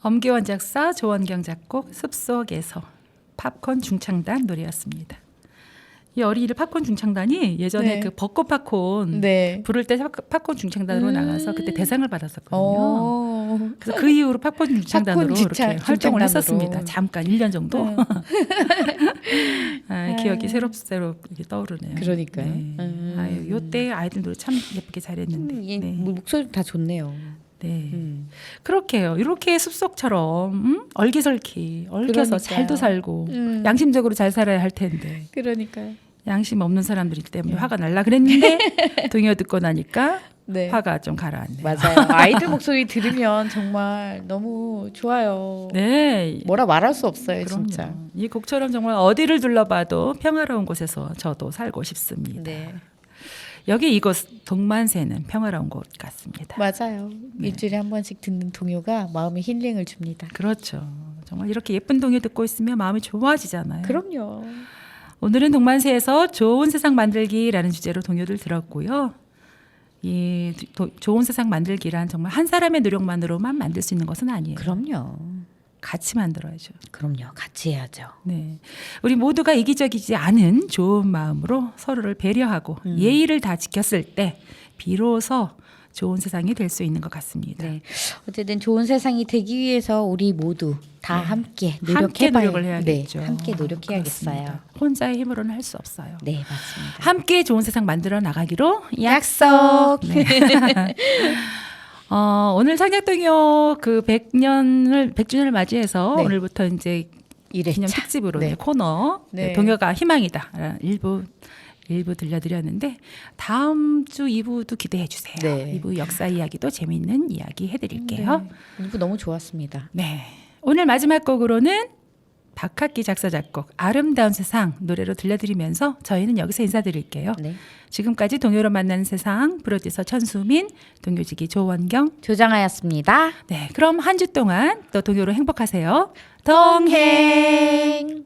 엄기원 작사, 조원경 작곡, 숲속에서 팝콘 중창단 노래였습니다. 이 어린이들 팝콘 중창단이 예전에 네. 그 벚꽃 팝콘 네. 부를 때 팝콘 중창단으로 나가서 그때 대상을 받았었거든요. 어. 그래서 그 이후로 팝콘 중창단으로 팝콘 이렇게 중창단으로. 활동을 했었습니다. 잠깐 1년 정도. 네. 기억이 새록새록 이렇게 떠오르네요. 그러니까요. 네. 아유, 요때 아이들 노래 참 예쁘게 잘했는데. 이 네. 목소리 다 좋네요. 네. 그렇게요. 이렇게 숲속처럼 얼기설키 얽혀서 그러니까요. 잘도 살고 양심적으로 잘 살아야 할 텐데 그러니까요. 양심 없는 사람들이 때문에 화가 날라 그랬는데 동요 듣고 나니까 네. 화가 좀 가라앉네요. 맞아요. 아이들 목소리 들으면 정말 너무 좋아요. 네. 뭐라 말할 수 없어요, 그럼요. 진짜. 이 곡처럼 정말 어디를 둘러봐도 평화로운 곳에서 저도 살고 싶습니다. 네. 여기 이곳 동만세는 평화로운 곳 같습니다. 맞아요. 일주일에 한 번씩 듣는 동요가 마음에 힐링을 줍니다. 그렇죠. 정말 이렇게 예쁜 동요 듣고 있으면 마음이 좋아지잖아요. 그럼요. 오늘은 동만세에서 좋은 세상 만들기라는 주제로 동요를 들었고요. 이 좋은 세상 만들기란 정말 한 사람의 노력만으로만 만들 수 있는 것은 아니에요. 그럼요. 같이 만들어야죠. 그럼요. 같이 해야죠. 네, 우리 모두가 이기적이지 않은 좋은 마음으로 서로를 배려하고 예의를 다 지켰을 때 비로소 좋은 세상이 될 수 있는 것 같습니다. 네. 어쨌든 좋은 세상이 되기 위해서 우리 모두 다 함께 함께 노력해봐야 노력을 해야겠죠. 네, 함께 노력해야겠어요. 그렇습니다. 혼자의 힘으로는 할 수 없어요. 네, 맞습니다. 함께 좋은 세상 만들어 나가기로 약속. 네. 오늘 상약동요 그 100주년을 맞이해서 네. 오늘부터 이제 이래 기념 차. 특집으로 네. 이제 코너 네. 동요가 희망이다 일부 들려드렸는데 다음 주 2부도 기대해 주세요. 네. 2부 역사 이야기도 재미있는 이야기 해드릴게요. 네. 이부 너무 좋았습니다. 네, 오늘 마지막 곡으로는 박학기 작사 작곡 아름다운 세상 노래로 들려드리면서 저희는 여기서 인사드릴게요. 네. 지금까지 동요로 만나는 세상 프로듀서 천수민, 동요지기 조원경. 조장하였습니다. 네, 그럼 한 주 동안 또 동요로 행복하세요. 동행.